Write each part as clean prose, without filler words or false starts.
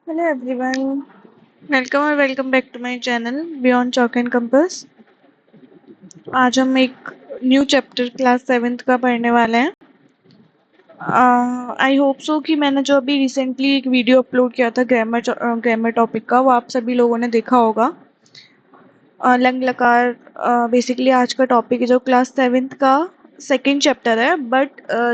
Hello everyone, welcome और welcome back to my channel beyond chalk and compass. आज हम एक न्यू चैप्टर क्लास 7th का पढ़ने वाले हैं। आई होप सो कि मैंने जो अभी रिसेंटली एक वीडियो अपलोड किया था ग्रामर टॉपिक का, वो आप सभी लोगों ने देखा होगा। लंग लकार बेसिकली आज का टॉपिक है, जो क्लास 7th का सेकेंड चैप्टर है। बट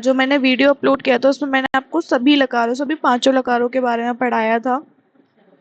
जो मैंने वीडियो अपलोड किया था उसमें मैंने आपको सभी पांचों लकारों के बारे में पढ़ाया था,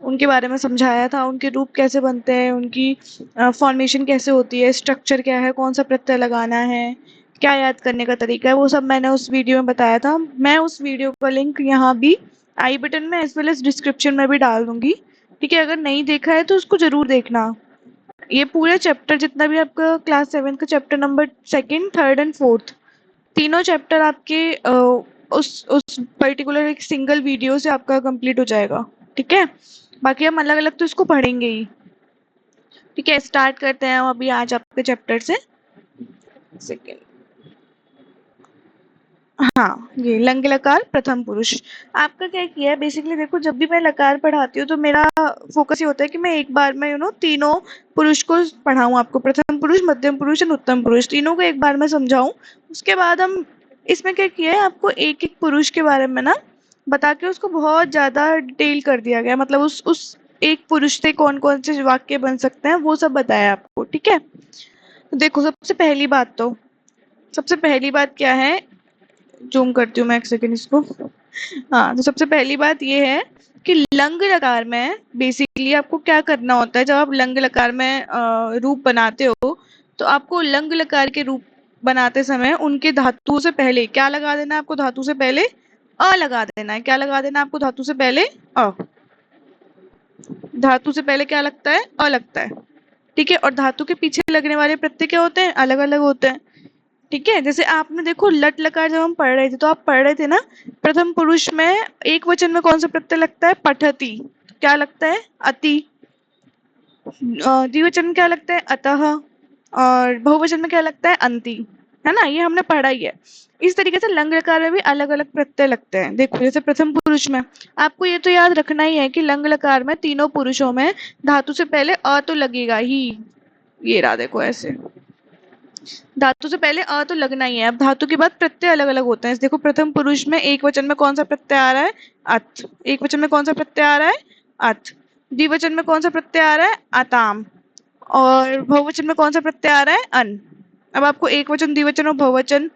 उनके बारे में समझाया था, उनके रूप कैसे बनते हैं, उनकी फॉर्मेशन कैसे होती है, स्ट्रक्चर क्या है, कौन सा प्रत्यय लगाना है, क्या याद करने का तरीका है, वो सब मैंने उस वीडियो में बताया था। मैं उस वीडियो का लिंक यहाँ भी आई बटन में एज वेल एज डिस्क्रिप्शन में भी डाल दूंगी। ठीक है, अगर नहीं देखा है तो उसको जरूर देखना। ये पूरा चैप्टर जितना भी आपका क्लास 7 का chapter number second, third and fourth, तीनों चैप्टर आपके उस पर्टिकुलर एक सिंगल वीडियो से आपका कंप्लीट हो जाएगा। ठीक है, बाकी हम अलग अलग तो इसको पढ़ेंगे ही। ठीक है, स्टार्ट करते हैं हम अभी आज आपके चैप्टर से। सेकेंड, हाँ, ये लंग लकार प्रथम पुरुष। आपका क्या किया है बेसिकली, देखो जब भी मैं लकार पढ़ाती हूँ तो मेरा फोकस ये होता है कि मैं एक बार में तीनों पुरुष को पढ़ाऊँ आपको, प्रथम पुरुष, मध्यम पुरुष और उत्तम पुरुष, तीनों को एक बार में समझाऊं। उसके बाद हम इसमें क्या किया है, आपको एक एक पुरुष के बारे में ना बता के उसको बहुत ज्यादा डिटेल कर दिया गया, मतलब उस एक पुरुष से कौन कौन से वाक्य बन सकते हैं वो सब बताया आपको। ठीक है, तो देखो सबसे पहली बात क्या है, जूम करती हूँ मैं एक सेकंड इसको। हाँ, तो सबसे पहली बात ये है कि लंग लकार में बेसिकली आपको क्या करना होता है। जब आप लंग लकार में रूप बनाते हो तो आपको लंग लकार के रूप बनाते समय उनके धातुओं से पहले क्या लगा देना है, आपको धातु से पहले अ लगा देना है। क्या लगा देना है आपको धातु से पहले? अ। धातु से पहले क्या लगता है? अ लगता है। ठीक है, और धातु के पीछे लगने वाले प्रत्यय क्या होते हैं? अलग अलग होते हैं। ठीक है, जैसे आपने देखो लट लकार जब हम पढ़ रहे थे तो आप पढ़ रहे थे ना, प्रथम पुरुष में एक वचन में कौन सा प्रत्यय लगता है? पठती। क्या लगता है? अति। द्विवचन में क्या लगता है? अतः। और बहुवचन में क्या लगता है? अंति। है ना, ये हमने पढ़ा ही है। इस तरीके से लंग लकार में भी अलग अलग प्रत्यय लगते हैं। देखो जैसे प्रथम पुरुष में आपको ये तो याद रखना ही है कि लंग लकार में तीनों पुरुषों में धातु से पहले अ तो लगेगा ही। ये रहा, देखो ऐसे धातु से पहले अ तो लगना ही है। अब धातु के बाद प्रत्यय अलग अलग होते हैं। देखो प्रथम पुरुष में एक वचन में कौन सा प्रत्यय आ रहा है? अत। एक वचन में कौन सा प्रत्यय आ रहा है? अत। द्विवचन में कौन सा प्रत्यय आ रहा है? अताम। और बहुवचन में कौन सा प्रत्यय आ रहा है? अन। अब आपको एक वचन, द्विवचन और बहुवचन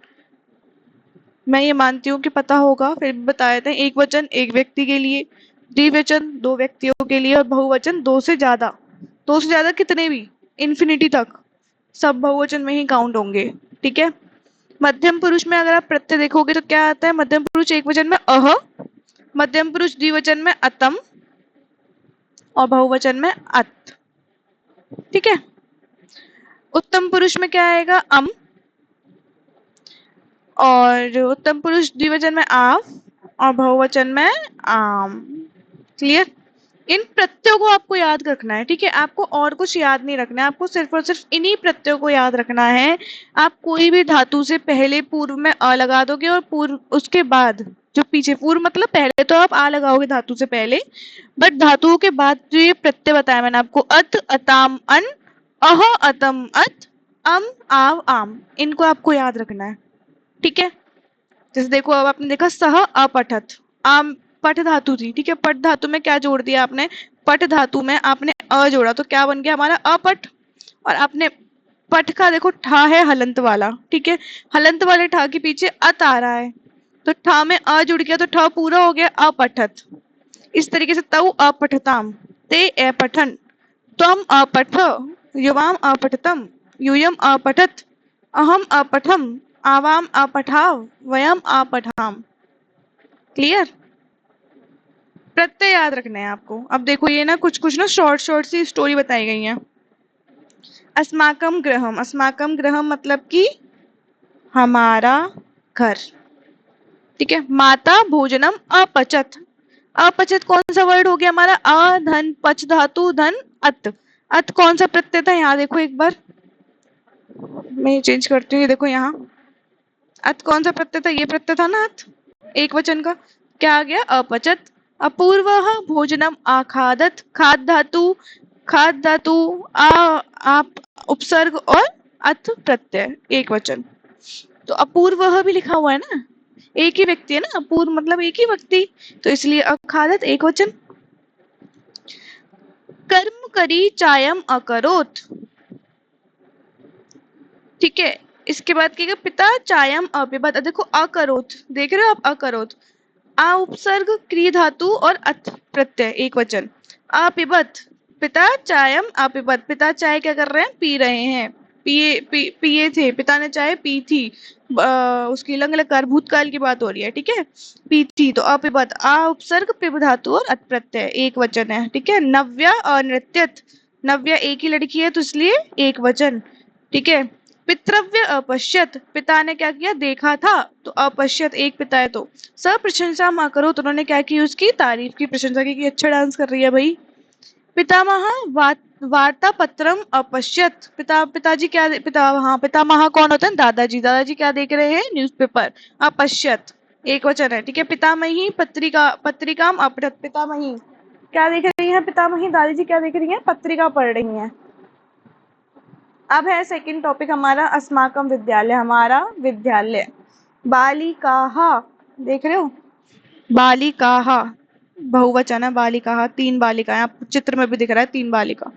मैं ये मानती हूँ कि पता होगा, फिर भी बता देते हैं। एक वचन एक व्यक्ति के लिए, द्विवचन दो व्यक्तियों के लिए, और बहुवचन दो से ज्यादा। दो से ज्यादा कितने भी, इन्फिनिटी तक सब बहुवचन में ही काउंट होंगे। ठीक है, मध्यम पुरुष में अगर आप प्रत्यय देखोगे तो क्या आता है? मध्यम पुरुष एक वचन में अह, मध्यम पुरुष द्विवचन में अतम, और बहुवचन में अत। ठीक है, उत्तम पुरुष में क्या आएगा? अम, और उत्तम पुरुष द्विवचन में आव, और बहुवचन में आम। क्लियर? इन प्रत्ययों को आपको याद रखना है। ठीक है, आपको और कुछ याद नहीं रखना है, आपको सिर्फ और सिर्फ इन्हीं प्रत्ययों को याद रखना है। आप कोई भी धातु से पहले पूर्व में अ लगा दोगे, और पूर्व उसके बाद जो पीछे, पूर्व मतलब पहले तो आप आ लगाओगे धातु से पहले, बट धातुओं के बाद जो ये प्रत्यय बताया मैंने आपको, अत, अताम, अन, अह, अतम, अत, अम, आव, आम, इनको आपको याद रखना है। ठीक है, जैसे देखो अब आपने देखा सह अपठत, आम पठ धातु थी। ठीक है, पठ धातु में क्या जोड़ दिया आपने? पठ धातु में आपने अ जोड़ा, तो क्या बन गया हमारा? अपठ। और आपने पठ का देखो ठा है हलंत वाला। ठीक है, हलंत वाले ठा के पीछे अत आ रहा है, तो ठा में अ जुड़ गया तो ठ पूरा हो गया अपठत। इस तरीके से तऊ अपठताम, ते अपठन, त्वम अपठ, युवाम अपठतम, यूयम अपठत, अहम अपठम, आवाम अपठाव, वयम अपठाम। क्लियर? प्रत्यय याद रखना है आपको। अब देखो ये ना कुछ कुछ ना शॉर्ट शॉर्ट सी स्टोरी बताई गई है। अस्माकम गृहम, अस्माकम गृहम मतलब कि हमारा घर। ठीक है, माता भोजनम अपचत, अपचत कौन सा वर्ड हो गया हमारा? अ धन पच धातु धन अत। अत कौन सा प्रत्यय था? यहाँ देखो एक बार, मैं चेंज करती हूँ। ये देखो यहाँ अत कौन सा प्रत्यय था? ये प्रत्यय था ना अत, एक वचन का। क्या आ गया? अपचत। अपूर्वः भोजनम आखादत, खाद धातु आ आप उपसर्ग और अथ प्रत्यय एक वचन। तो अपूर्वः भी लिखा हुआ है ना, एक ही व्यक्ति है ना, अपूर्व मतलब एक ही व्यक्ति, तो इसलिए अखादत एक वचन। कर्म करी चायम अकरोत, ठीक है। इसके बाद क्या पिता चायम अपिबत, देखो अकरोत, देख रहे हो आप, अकरोत, आ उपसर्ग क्री धातु और अथ प्रत्यय एक वचन। अपिबत, पिता चायम अपिबत, पिता चाय क्या कर रहे हैं, पी रहे हैं, पिए थे, पिता ने चाय पी थी, उसकी लंग लकार भूतकाल की बात हो रही है, ठीक है, पी थी, तो अपिबत, आ उपसर्ग पिब धातु और अथ प्रत्यय एक वचन है, ठीक है। नव्या अनृत्यत, नव्या एक ही लड़की है तो इसलिए एक वचन, ठीक है। पितृव्य अपश्यत, पिता ने क्या किया, देखा था, तो अपश्यत एक पिता है तो। सप्रशंसा मा करो, तो उन्होंने क्या की, उसकी तारीफ की, प्रशंसा की कि अच्छा डांस कर रही है भाई। पितामह वार्ता पत्रम अपश्यत, पिताजी क्या, पितामह कौन होते हैं, दादाजी, दादाजी क्या देख रहे हैं, न्यूज़पेपर। अपश्यत एक वचन है, ठीक है। पितामही पत्रिकाम अपठत, पितामही क्या देख रही है, पितामही दादी जी क्या देख रही है, पत्रिका पढ़ रही है। अब है सेकंड टॉपिक हमारा, अस्माकम विद्यालय, हमारा विद्यालय। बालिकाः, देख रहे हो, बालिकाः बहुवचन है, बालिकाः तीन बालिकाएं, आप चित्र में भी दिख रहा है तीन बालिका।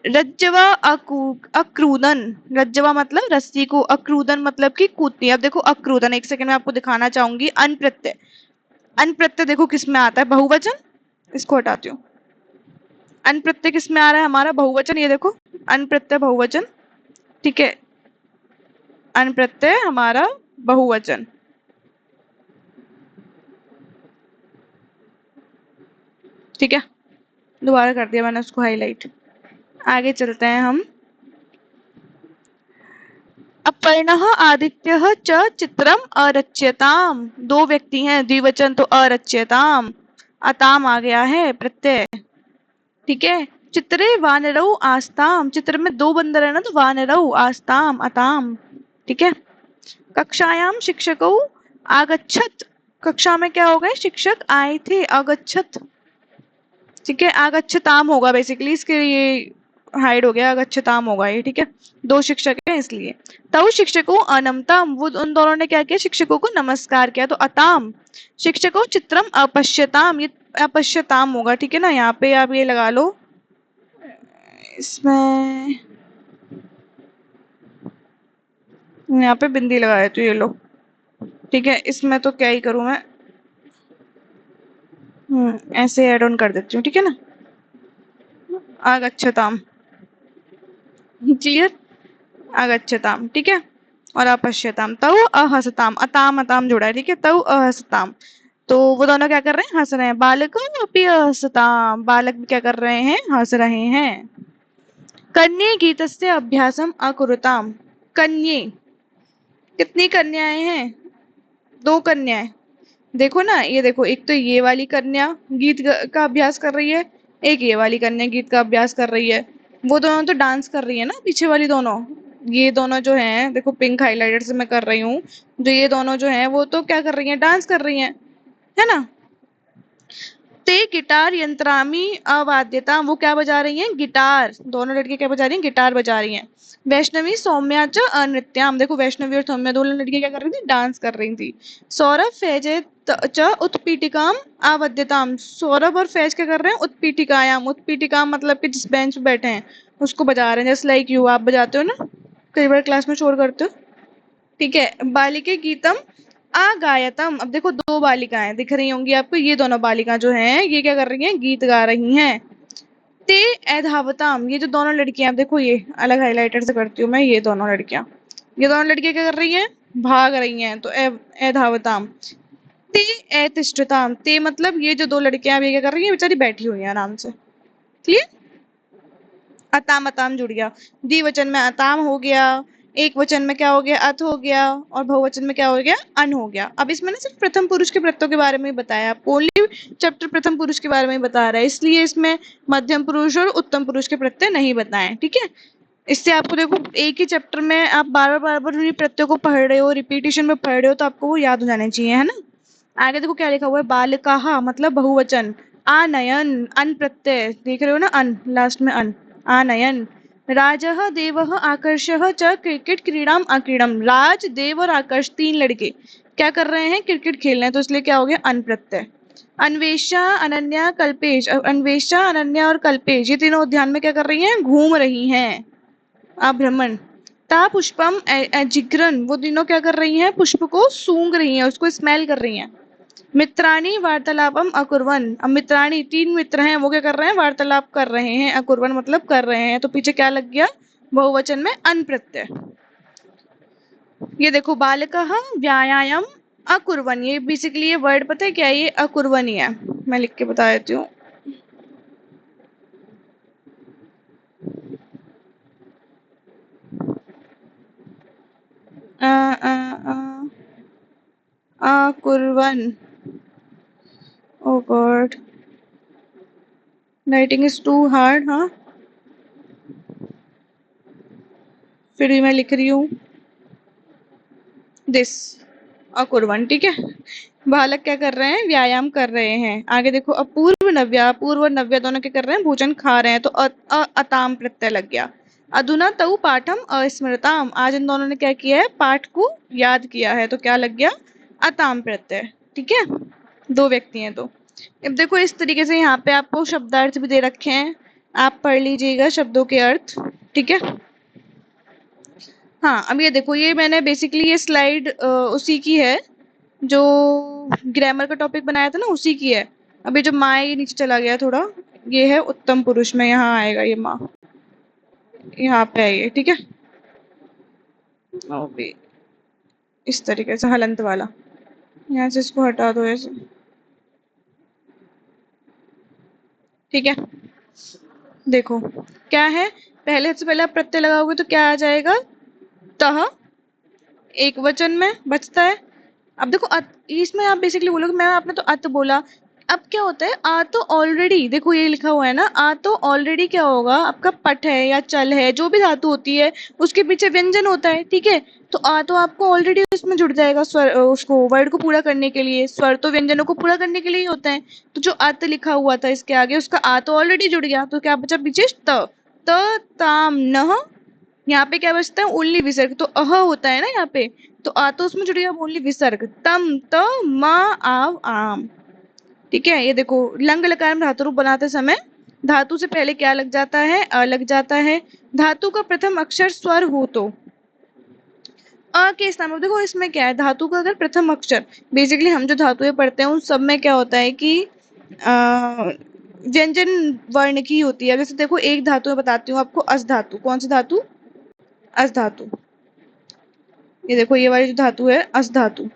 रज्जवा अक्रूदन, रज्जवा मतलब रस्सी को, अक्रूदन मतलब कि कूदती है। अब देखो अक्रूदन, एक सेकंड में आपको दिखाना चाहूंगी। अन प्रत्यय, अन प्रत्यय देखो किस में आता है, बहुवचन, इसको हटाती हूँ। अन प्रत्यय किस में आ रहा है हमारा, बहुवचन, ये देखो अन प्रत्यय बहुवचन, ठीक है, अन प्रत्यय हमारा बहुवचन, ठीक है। दोबारा कर दिया मैंने उसको हाईलाइट। आगे चलते हैं हम। अपर्णः आदित्यः च चित्रम अरच्यताम, दो व्यक्ति हैं, द्विवचन तो अरच्यताम, अताम आ गया है प्रत्यय, ठीक है। चित्रे वानरौ आस्ताम, चित्र में दो बंदर है ना, तो वानरौ आस्ताम अताम, ठीक है। कक्षायाम शिक्षकौ आगच्छत, कक्षा में क्या हो गए, शिक्षक आए थे, आगच्छत, ठीक है। आगच्छताम होगा बेसिकली, इसके ये हाइड हो गया, आगच्छताम होगा ये, ठीक है। दो शिक्षक हैं इसलिए। तौ शिक्षकों अनमताम, वो उन दोनों ने क्या किया, शिक्षकों को नमस्कार किया, तो अताम। शिक्षकों चित्रम अपश्यताम, ये अपश्यताम होगा, ठीक है ना। यहाँ पे आप ये लगा लो, इसमें यहाँ पे बिंदी लगाए तो ये लो, ठीक है। इसमें तो क्या ही करूं मैं, ऐसे ऐड ऑन कर देती हूँ, ठीक है ना। आगच्छताम, क्लियर, आगच्छताम, ठीक है। और अपश्यताम, तौ अहसताम, अताम अताम जुड़ा है, ठीक है, तौ अहसताम, तो वो दोनों क्या कर रहे हैं, हंस रहे हैं। बालक अपि अहसताम, बालक भी क्या कर रहे हैं, हंस रहे हैं। कन्ये गीतस्य अभ्यासम अकुरुताम, कन्ये, कितनी कन्याएं हैं, दो कन्याएं, देखो ना, ये देखो, एक तो ये वाली कन्या गीत का अभ्यास कर रही है, एक ये वाली कन्या गीत का अभ्यास कर रही है। वो दोनों तो डांस कर रही है ना, पीछे वाली दोनों, ये दोनों जो हैं, देखो पिंक हाइलाइटर से मैं कर रही हूँ, जो ये दोनों जो हैं वो तो क्या कर रही हैं, डांस कर रही हैं, है ना। ते गिटार यंत्रामी अवाद्यता, वो क्या बजा रही हैं, गिटार, दोनों लड़की क्या बजा रही हैं, गिटार बजा रही हैं। वैष्णवी सौम्या च अनृत्याम, देखो वैष्णवी और सौम्या दोनों लड़की क्या कर रही थी, डांस कर रही थी। सौरभ फैजे च उत्पीठिकाम आवद्यताम, सौरभ और फैज क्या कर रहे हैं, उत्पीठिकायाम, उत्पीठिकाम मतलब कि जिस बेंच पे बैठे हैं उसको बजा रहे हैं, जस्ट लाइक यू, आप बजाते हो ना, कई बार क्लास में शोर करते हो, ठीक है। बालिके गीतम अगायतम, अब देखो दो बालिकाएं दिख रही होंगी आपको, ये दोनों बालिकाएं जो हैं ये क्या कर रही हैं, गीत गा रही हैं। ते अधावताम, ये जो दोनों लड़कियां, देखो ये अलग हाइलाइटर से करती हूँ मैं, ये दोनों लड़कियां, ये दोनों लड़कियां क्या कर रही हैं, भाग रही हैं, तो अधावताम। ते अतिष्ठताम, ते मतलब ये जो दो लड़कियां अभी क्या कर रही हैं, बेचारी बैठी हुई हैं आराम से, क्लियर। अताम अताम जुड़ गया, द्विवचन में अताम हो गया, एक वचन में क्या हो गया, अथ हो गया, और बहुवचन में क्या हो गया, अन हो गया। अब इसमें ना सिर्फ प्रथम पुरुष के प्रत्ययों के बारे में ही बताया आपको, ओनली चैप्टर प्रथम पुरुष के बारे में ही बता रहा है, इसलिए इसमें मध्यम पुरुष और उत्तम पुरुष के प्रत्यय नहीं बताए, ठीक है। इससे आपको देखो एक ही चैप्टर में आप बार बार उन्हीं प्रत्ययों को पढ़ रहे हो, रिपीटेशन में पढ़ रहे हो, तो आपको वो याद हो जाने चाहिए, है ना। आगे देखो क्या लिखा हुआ है, बालिकाः मतलब बहुवचन, आनयन अन प्रत्यय, देख रहे हो ना, अन लास्ट में अन, आनयन। राजः देवः आकर्षः च क्रिकेट क्रीडाम अक्रीडम, राज देव और आकर्ष तीन लड़के क्या कर रहे हैं, क्रिकेट खेल रहे हैं, तो इसलिए क्या हो गया, अन प्रत्यय। अन्वेषा अनन्या कल्पेश, अन्वेषा अनन्या और कल्पेश ये तीनों उद्यान में क्या कर रही हैं, घूम रही हैं, अभ्रमण। ता पुष्पम जिग्रन, वो तीनों क्या कर रही हैं, पुष्प को सूंघ रही हैं, उसको स्मेल कर रही हैं। मित्राणि वार्तालापम अकुर्वन, अब मित्राणि तीन मित्र हैं, वो क्या कर रहे हैं, वार्तालाप कर रहे हैं, अकुर्वन मतलब कर रहे हैं, तो पीछे क्या लग गया, बहुवचन में अन प्रत्यय। ये देखो बालकः व्यायाम अकुर्वन, ये बेसिकली ये वर्ड पता है क्या है, ये अकुर्वन ही है, मैं लिख के बता देती हूँ। अकुर्वन, oh God, writing is too hard, हाँ फिर भी मैं लिख रही हूँ दिस, अकुर्वन, ठीक है। बालक क्या कर रहे हैं, व्यायाम कर रहे हैं। आगे देखो, अपूर्व नव्या, पूर्व और नव्या दोनों क्या कर रहे हैं, भोजन खा रहे हैं, तो अताम प्रत्यय लग गया। अधुना तऊ पाठम अस्मृताम, आज इन दोनों ने क्या किया है, पाठ को याद किया है, तो क्या लग गया, अताम प्रत्यय, ठीक है। दो व्यक्ति हैं तो। अब देखो इस तरीके से यहाँ पे आपको शब्दार्थ भी दे रखे हैं, आप पढ़ लीजिएगा शब्दों के अर्थ, ठीक है। हाँ अब ये देखो, ये मैंने बेसिकली ये स्लाइड उसी की है जो ग्रामर का टॉपिक बनाया था ना, उसी की है। अभी जो माँ है ये नीचे चला गया थोड़ा, ये है उत्तम पुरुष में, यहाँ आएगा ये माँ, यहाँ पे है ये, ठीक है। अभी इस तरीके से हलंत वाला, यहाँ से इसको हटा दो ऐसे, ठीक है। देखो क्या है, पहले से पहले आप प्रत्यय लगाओगे तो क्या आ जाएगा, तह, एक वचन में बचता है। अब देखो इसमें आप बेसिकली बोलोगे मैं, आपने तो अत बोला, अब क्या होता है, आ तो ऑलरेडी, देखो ये लिखा हुआ है ना, आ तो ऑलरेडी क्या होगा आपका, पट है या चल है, जो भी धातु होती है उसके पीछे व्यंजन होता है, ठीक है। तो आ तो आपको ऑलरेडी उसमें जुड़ जाएगा, स्वर उसको वर्ड को पूरा करने के लिए, स्वर तो व्यंजनों को पूरा करने के लिए ही होता है। तो जो अत लिखा हुआ था इसके आगे, उसका आ तो ऑलरेडी जुड़ गया, तो क्या बचा पीछे, त ताम नह, यहाँ पे क्या बचता है, ओनली विसर्ग, तो अह होता है ना यहाँ पे, तो आ तो उसमें जुड़ गया ओनली विसर्ग, तम त मा आव आम, ठीक है। ये देखो लंग लकार में धातु रूप बनाते समय धातु से पहले क्या लग जाता है, अ लग जाता है। धातु का प्रथम अक्षर स्वर हो तो अ के स्थान पर, देखो इसमें क्या है, धातु का अगर प्रथम अक्षर, बेसिकली हम जो धातुएं पढ़ते हैं उन सब में क्या होता है कि व्यंजन वर्ण की होती है। जैसे देखो एक धातु मैं बताती हूँ आपको, अस धातु, कौन सी धातु, अस धातु, ये देखो ये वाली जो धातु है अस धातु,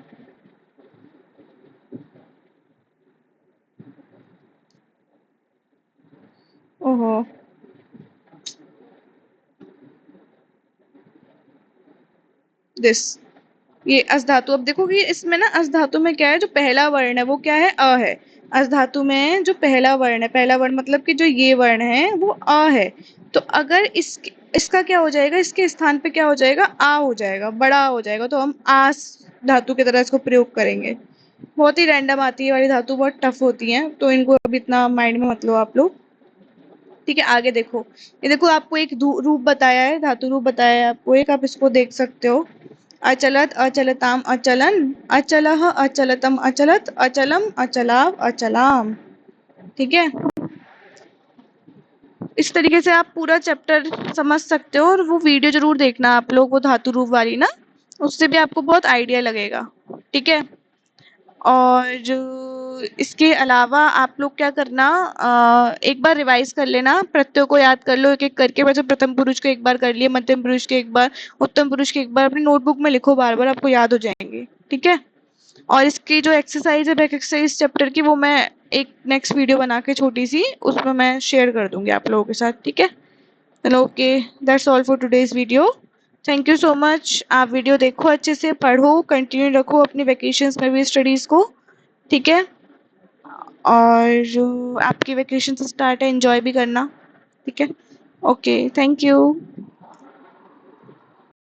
ओहो, दिस, ये अस धातु। अब देखो कि इसमें ना अस धातु में क्या है, जो पहला वर्ण है वो क्या है, अ है। अस धातु में जो पहला वर्ण है, पहला वर्ण मतलब कि जो ये वर्ण है वो अ है, तो अगर इसका क्या हो जाएगा, इसके स्थान पे क्या हो जाएगा, आ हो जाएगा, बड़ा हो जाएगा, तो हम आस धातु की तरह इसको प्रयोग करेंगे। बहुत ही रैंडम आती है वाली धातु, बहुत टफ होती है, तो इनको अभी इतना माइंड में मत लो आप लोग, ठीक है। आगे देखो, ये देखो आपको एक रूप बताया है, धातु रूप बताया है आपको एक, आप इसको देख सकते हो, अचलत अचलताम अचलन, अचलः अचलतम अचलत, अचलम अचलाव अचलाम, ठीक है। इस तरीके से आप पूरा चैप्टर समझ सकते हो, और वो वीडियो जरूर देखना आप लोग, वो धातु रूप वाली ना, उससे भी आपको बहुत आइडिया लगेगा, ठीक है। और इसके अलावा आप लोग क्या करना, एक बार रिवाइज कर लेना, प्रत्ययों को याद कर लो एक एक करके, वैसे प्रथम पुरुष को एक बार कर लिए, मध्यम पुरुष के एक बार, उत्तम पुरुष के एक बार, अपनी नोटबुक में लिखो बार बार, आपको याद हो जाएंगे, ठीक है। और इसकी जो एक्सरसाइज है, बैक एक्सरसाइज चैप्टर की, वो मैं एक नेक्स्ट वीडियो बना के छोटी सी उसमें मैं शेयर कर दूंगी आप लोगों के साथ, ठीक है। चलो okay, that's all for today's video, thank you so much. आप वीडियो देखो, अच्छे से पढ़ो, कंटिन्यू रखो अपनी वेकेशंस में भी स्टडीज को, ठीक है। और आपकी वेकेशन स्टार्ट है, एंजॉय भी करना, ठीक है। Okay, thank you.